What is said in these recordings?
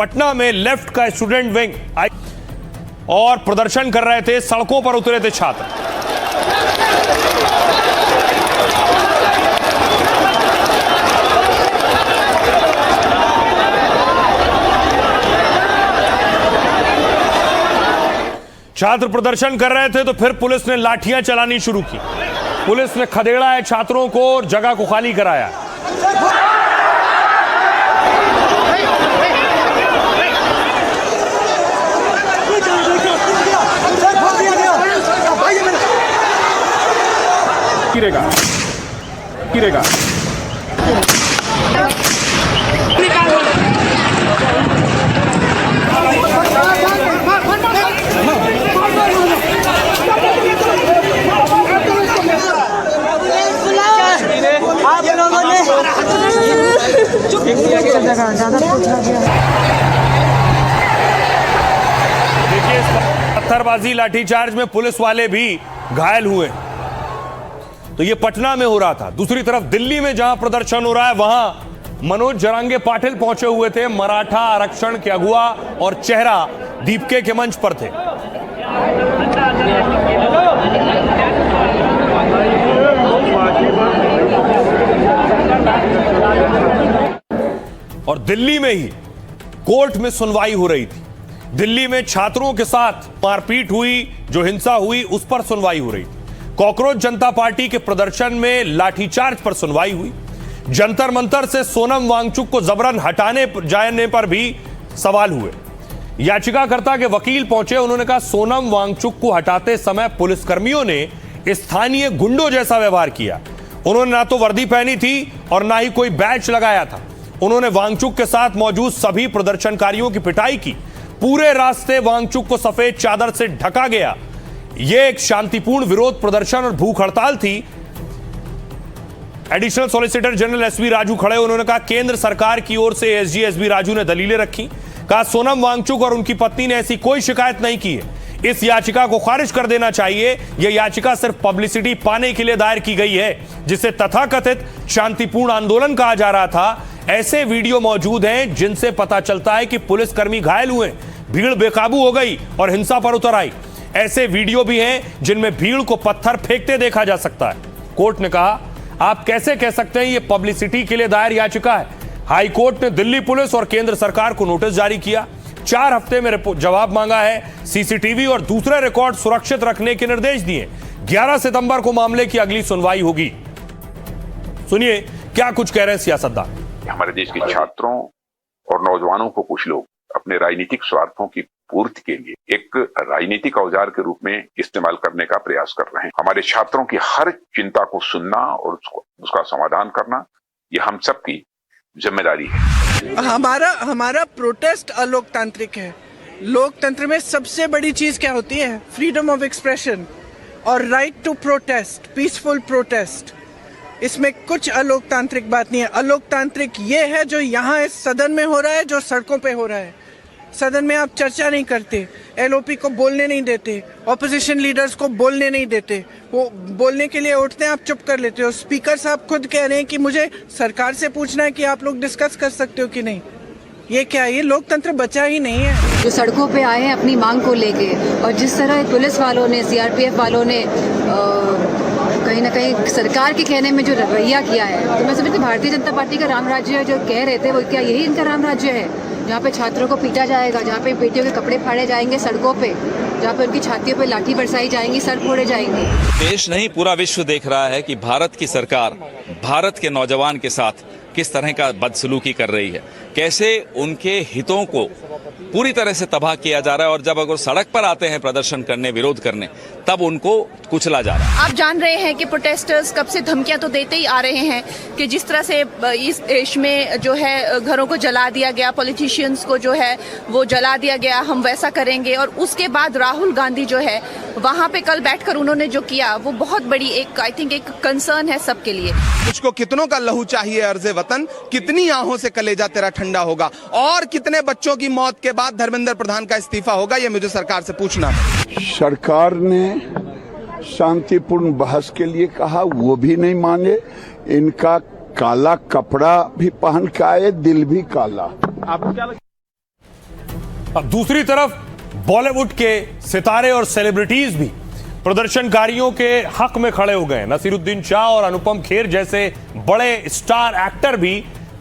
पटना में लेफ्ट का student wing और प्रदर्शन कर रहे थे, सड़कों पर उतरे थे छात्र। छात्र प्रदर्शन कर रहे थे तो फिर पुलिस ने लाठियां चलानी शुरू की। पुलिस ने खदेड़ा है छात्रों को और जगह को खाली कराया। गिरेगा गिरेगा आप लोगों ने देखिए, पत्थरबाजी लाठीचार्ज में पुलिस वाले भी घायल हुए। तो ये पटना में हो रहा था। दूसरी तरफ दिल्ली में जहां प्रदर्शन हो रहा है, वहां मनोज जरांगे पाटिल पहुंचे हुए थे। मराठा आरक्षण के अगुवा और चेहरा दीपके के मंच पर थे। और दिल्ली में ही कोर्ट में सुनवाई हो रही थी। दिल्ली में छात्रों के साथ मारपीट हुई, जो हिंसा हुई उस पर सुनवाई हो रही थी। कॉकरोच जनता पार्टी के प्रदर्शन में लाठीचार्ज पर सुनवाई हुई। जंतर मंतर से सोनम वांगचुक को जबरन हटाने जाने पर भी सवाल हुए। याचिकाकर्ता के वकील पहुंचे। उन्होंने कहा सोनम वांगचुक को हटाते समय पुलिसकर्मियों ने स्थानीय गुंडों जैसा व्यवहार किया। उन्होंने ना तो वर्दी पहनी थी और ना ही कोई बैच लगाया था। उन्होंने वांगचुक के साथ मौजूद सभी प्रदर्शनकारियों की पिटाई की। पूरे रास्ते वांगचुक को सफेद चादर से ढका गया। यह एक शांतिपूर्ण विरोध प्रदर्शन और भूख हड़ताल थी। Additional solicitor general SB Raju खड़े। उन्होंने कहा केंद्र सरकार की ओर से एसजी एसबी राजू ने दलीलें रखी। कहा सोनम वांगचुक और उनकी पत्नी ने ऐसी कोई शिकायत नहीं की है। इस याचिका को खारिज कर देना चाहिए। यह याचिका सिर्फ पब्लिसिटी पाने के लिए दायर की गई है, जिसे तथाकथित शांतिपूर्ण आंदोलन कहा जा रहा था। ऐसे वीडियो मौजूद हैं जिनसे पता चलता है कि पुलिसकर्मी घायल हुए, भीड़ बेकाबू हो गई और हिंसा पर उतर आई। ऐसे वीडियो भी हैं जिनमें भीड़ को पत्थर फेंकते देखा जा सकता है। कोर्ट ने कहा आप कैसे कह सकते हैं यह पब्लिसिटी के लिए दायर याचिका है। हाई कोर्ट ने दिल्ली पुलिस और केंद्र सरकार को नोटिस जारी किया। 4 हफ्ते में जवाब मांगा है। सीसीटीवी और दूसरे रिकॉर्ड सुरक्षित रखने के निर्देश दिए। 11 सितंबर को मामले की अगली सुनवाई होगी। सुनिए क्या कुछ कह रहे हैं सियासतदान। हमारे देश के छात्रों और नौजवानों को कुछ लोग अपने राजनीतिक स्वार्थों की पूर्ति के लिए एक राजनीतिक औजार के रूप में इस्तेमाल करने का प्रयास कर रहे हैं। हमारे छात्रों की हर चिंता को सुनना और उसका समाधान करना ये हम सब की जिम्मेदारी है। हमारा प्रोटेस्ट अलोकतांत्रिक है। लोकतंत्र में सबसे बड़ी चीज क्या होती है? फ्रीडम ऑफ एक्सप्रेशन और right to protest, peaceful protest. इसमें कुछ अलोकतांत्रिक बात नहीं है। अलोकतांत्रिक ये है जो यहाँ इस सदन में हो रहा है, जो सड़कों पे हो रहा है। सदन में आप चर्चा नहीं करते, एलओपी को बोलने नहीं देते, ऑपोजिशन लीडर्स को बोलने नहीं देते। वो बोलने के लिए उठते हैं, आप चुप कर लेते हो। स्पीकर साहब खुद कह रहे हैं कि मुझे सरकार से पूछना है कि आप लोग डिस्कस कर सकते हो कि नहीं। ये क्या है? ये लोकतंत्र बचा ही नहीं है। जो सड़कों पे आए हैं अपनी मांग को लेके, और जिस तरह पुलिस वालों ने, सीआरपीएफ वालों ने कहीं ना कहीं सरकार के कहने में जो रवैया किया है, तो मैं समझती भारतीय जनता पार्टी का राम राज्य है जो कह रहे थे, वो क्या यही इनका राम राज्य है? जहाँ पे छात्रों को पीटा जाएगा, जहाँ पे बेटियों के कपड़े फाड़े जाएंगे सड़कों पे, जहाँ पे उनकी छातियों पे लाठी बरसाई जाएंगी, सर फोड़े जाएंगे। देश नहीं पूरा विश्व देख रहा है कि भारत की सरकार भारत के नौजवान के साथ किस तरह का बदसलूकी कर रही है, कैसे उनके हितों को पूरी तरह से तबाह किया जा रहा है। और जब अगर सड़क पर आते हैं प्रदर्शन करने, विरोध करने, तब उनको कुचला जा रहा है। आप जान रहे हैं कि प्रोटेस्टर्स कब से धमकियां तो देते ही आ रहे हैं कि जिस तरह से इस देश में जो है घरों को जला दिया गया, पॉलिटिशियंस को जो है वो जला दिया गया, हम वैसा करेंगे। और उसके बाद राहुल गांधी जो है वहां पे कल बैठकर उन्होंने जो किया वो बहुत बड़ी एक आई थिंक एक कंसर्न है सबके लिए। मुझको कितनों का लहू चाहिए अर्ज़े वतन, कितनी आहों से कलेजा तेरा ठंडा होगा, और कितने बच्चों की मौत के बाद धर्मेंद्र प्रधान का इस्तीफा होगा, ये मुझे सरकार से पूछना है। सरकार ने शांतिपूर्ण बहस के लिए कहा, वो भी नहीं माने। इनका काला कपड़ा भी पहन के आए, दिल भी काला। आपको क्या लगता है? अब दूसरी तरफ बॉलीवुड के सितारे और सेलिब्रिटीज भी प्रदर्शनकारियों के हक में खड़े हो गए। नसीरुद्दीन शाह और अनुपम खेर जैसे बड़े स्टार एक्टर भी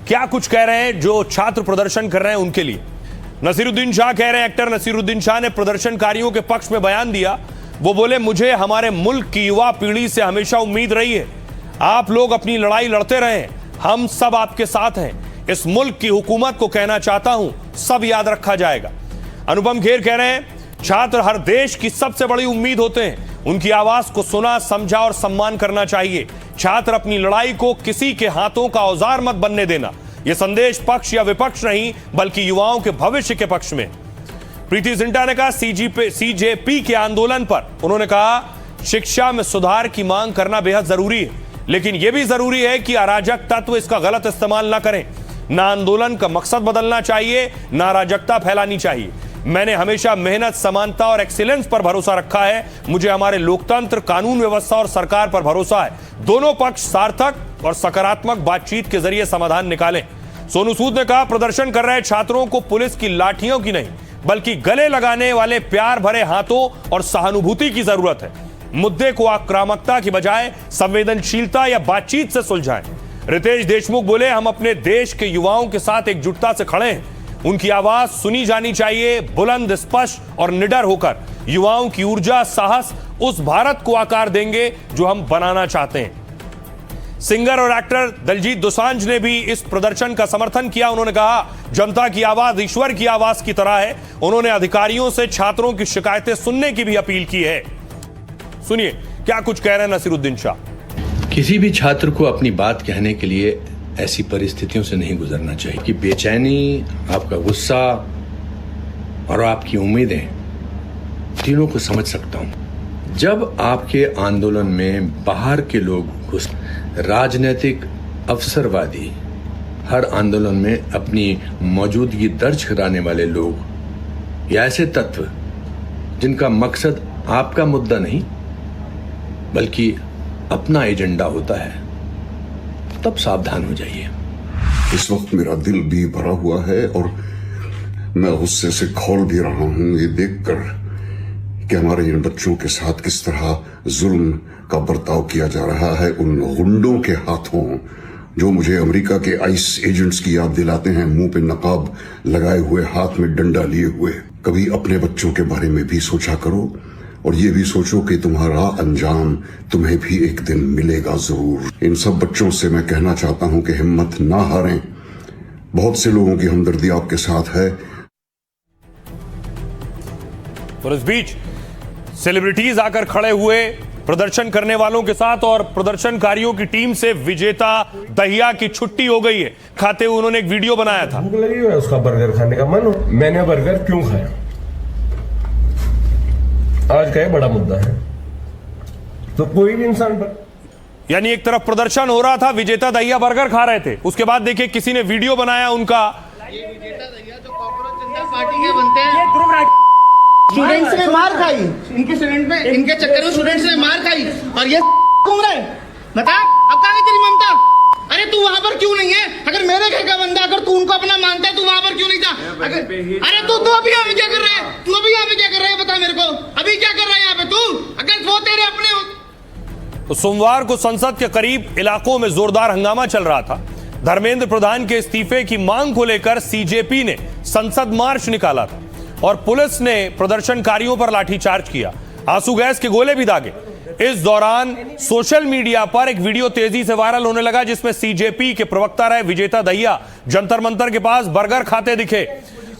क्या कुछ कह रहे हैं जो छात्र प्रदर्शन कर रहे हैं उनके लिए। नसीरुद्दीन शाह कह रहे हैं, एक्टर नसीरुद्दीन शाह ने प्रदर्शनकारियों के पक्ष में बयान दिया। वो बोले, मुझे हमारे मुल्क की युवा पीढ़ी से हमेशा उम्मीद रही है, आप लोग अपनी लड़ाई लड़ते रहें, हम सब आपके साथ हैं। इस मुल्क की हुकूमत को कहना चाहता हूं, सब याद रखा जाएगा। अनुपम खेर कह रहे हैं, छात्र हर देश की सबसे बड़ी उम्मीद होते हैं, उनकी आवाज को सुना, समझा और सम्मान करना चाहिए। छात्र अपनी लड़ाई को किसी के हाथों का औजार मत बनने देना। यह संदेश पक्ष या विपक्ष नहीं बल्कि युवाओं के भविष्य के पक्ष में। प्रीति जिंटा ने कहा, सीजेपी के आंदोलन पर उन्होंने कहा, शिक्षा में सुधार की मांग करना बेहद जरूरी है, लेकिन यह भी जरूरी है कि अराजक तत्व इसका गलत इस्तेमाल ना करें। ना आंदोलन का मकसद बदलना चाहिए, ना अराजकता फैलानी चाहिए। मैंने हमेशा मेहनत, समानता और एक्सीलेंस पर भरोसा रखा है। मुझे हमारे लोकतंत्र, कानून व्यवस्था और सरकार पर भरोसा है। दोनों पक्ष सार्थक और सकारात्मक बातचीत के जरिए समाधान निकालें। सोनू सूद ने कहा, प्रदर्शन कर रहे छात्रों को पुलिस की लाठियों की नहीं बल्कि गले लगाने वाले प्यार भरे हाथों और सहानुभूति की जरूरत है। मुद्दे को आक्रामकता की बजाय संवेदनशीलता या बातचीत से सुलझाएं। रितेश देशमुख बोले, हम अपने देश के युवाओं के साथ एकजुटता से खड़े हैं, उनकी आवाज सुनी जानी चाहिए, बुलंद, स्पष्ट और निडर होकर। युवाओं की ऊर्जा, साहस उस भारत को आकार देंगे जो हम बनाना चाहते हैं। सिंगर और एक्टर दलजीत दोसांझ ने भी इस प्रदर्शन का समर्थन किया। उन्होंने कहा, जनता की आवाज ईश्वर की आवाज की तरह है। उन्होंने अधिकारियों से छात्रों की शिकायतें सुनने की भी अपील की है। सुनिए क्या कुछ कह रहे हैं नसीरुद्दीन शाह। किसी भी छात्र को अपनी बात कहने के लिए ऐसी परिस्थितियों से नहीं गुजरना चाहिए कि बेचैनी, आपका गुस्सा और आपकी उम्मीदें, तीनों को समझ सकता हूं। जब आपके आंदोलन में बाहर के लोग घुस, राजनीतिक अवसरवादी, हर आंदोलन में अपनी मौजूदगी दर्ज कराने वाले लोग या ऐसे तत्व जिनका मकसद आपका मुद्दा नहीं बल्कि अपना एजेंडा होता है, तब सावधान हो जाइए। इस वक्त मेरा दिल भी भरा हुआ है और मैं गुस्से से खौल भी रहा हूं ये देखकर कि हमारे इन बच्चों के साथ किस तरह जुल्म का बर्ताव किया जा रहा है उन गुंडों के हाथों जो मुझे अमेरिका के आइस एजेंट्स की याद दिलाते हैं, मुंह पे नकाब लगाए हुए, हाथ में डंडा लिए हुए। कभी अपने बच्चों के बारे में भी सोचा करो और ये भी सोचो कि तुम्हारा अंजाम तुम्हें भी एक दिन मिलेगा जरूर। इन सब बच्चों से मैं कहना चाहता हूं कि हिम्मत ना हारें, बहुत से लोगों की हमदर्दी आपके साथ है। और इस बीच सेलिब्रिटीज आकर खड़े हुए प्रदर्शन करने वालों के साथ और प्रदर्शनकारियों की टीम से विजेता दहिया की छुट्टी हो गई है। खाते हुए उन्होंने एक वीडियो बनाया था। भूख लगी है, उसका बर्गर खाने का मन हो, मैंने बर्गर क्यों खाया, आज का बड़ा मुद्दा है। तो कोई भी इंसान पर, यानी एक तरफ प्रदर्शन हो रहा था, विजेता दहिया बर्गर खा रहे थे, उसके बाद देखिए किसी ने वीडियो बनाया उनका। ये विजेता दहिया जो कॉकरोच जनता पार्टी के बनते हैं, ये ग्रुप स्टूडेंट्स ने मार खाई, इनके स्टूडेंट में, इनके चक्कर में स्टूडेंट्स ने मार खाई और ये घूम रहे। बता अब कहाँ है तेरी ममता? अरे तू वहां पर क्यों नहीं है? अगर मेरे घर का बंदा, अगर तू उनको अपना मानता है, तू वहां पर क्यों नहीं था? अरे तू अभी यहाँ पे क्या कर रहा है? तू अभी यहाँ पे क्या कर रहा है? बता मेरे को, अभी क्या कर रहा है यहाँ पे तू? अगर वो तेरे अपने हो। तो सोमवार को संसद के करीब इलाकों में जोरदार हंगामा चल रहा था। धर्मेंद्र प्रधान के इस्तीफे की मांग को लेकर सीजेपी ने संसद मार्च निकाला था और पुलिस ने प्रदर्शनकारियों पर लाठीचार्ज किया, आंसू गैस के गोले भी दागे। इस दौरान सोशल मीडिया पर एक वीडियो तेजी से वायरल होने लगा जिसमें सीजेपी के प्रवक्ता रहे विजेता दहिया जंतर मंतर के पास बर्गर खाते दिखे।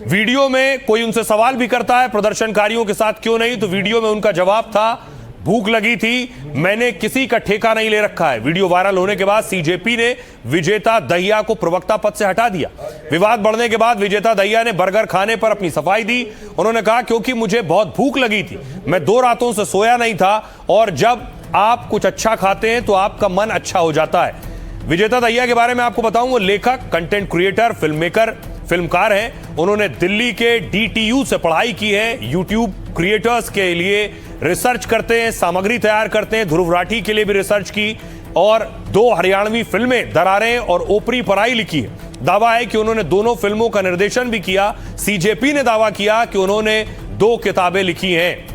वीडियो में कोई उनसे सवाल भी करता है प्रदर्शनकारियों के साथ क्यों नहीं, तो वीडियो में उनका जवाब था, भूख लगी थी, मैंने किसी का ठेका नहीं ले रखा है। वीडियो वायरल होने के बाद सीजेपी ने विजेता दहिया को प्रवक्ता पद से हटा दिया। विवाद बढ़ने के बाद विजेता दहिया ने बर्गर खाने पर अपनी सफाई दी। उन्होंने कहा, क्योंकि मुझे बहुत भूख लगी थी, मैं 2 रातों से सोया नहीं था और जब आप कुछ अच्छा खाते हैं तो आपका मन अच्छा हो जाता है। विजेता दहिया के बारे में आपको बताऊं, वो लेखक, कंटेंट क्रिएटर, फिल्म मेकर, फिल्मकार हैं। उन्होंने दिल्ली के DTU से पढ़ाई की है। यूट्यूब क्रिएटर्स के लिए रिसर्च करते हैं, सामग्री तैयार करते हैं। ध्रुव राठी के लिए भी रिसर्च की और 2 हरियाणवी फिल्में दरारें और ओपरी पराई लिखी है। दावा है कि उन्होंने दोनों फिल्मों का निर्देशन भी किया। सीजेपी ने दावा किया कि उन्होंने 2 किताबें लिखी हैं।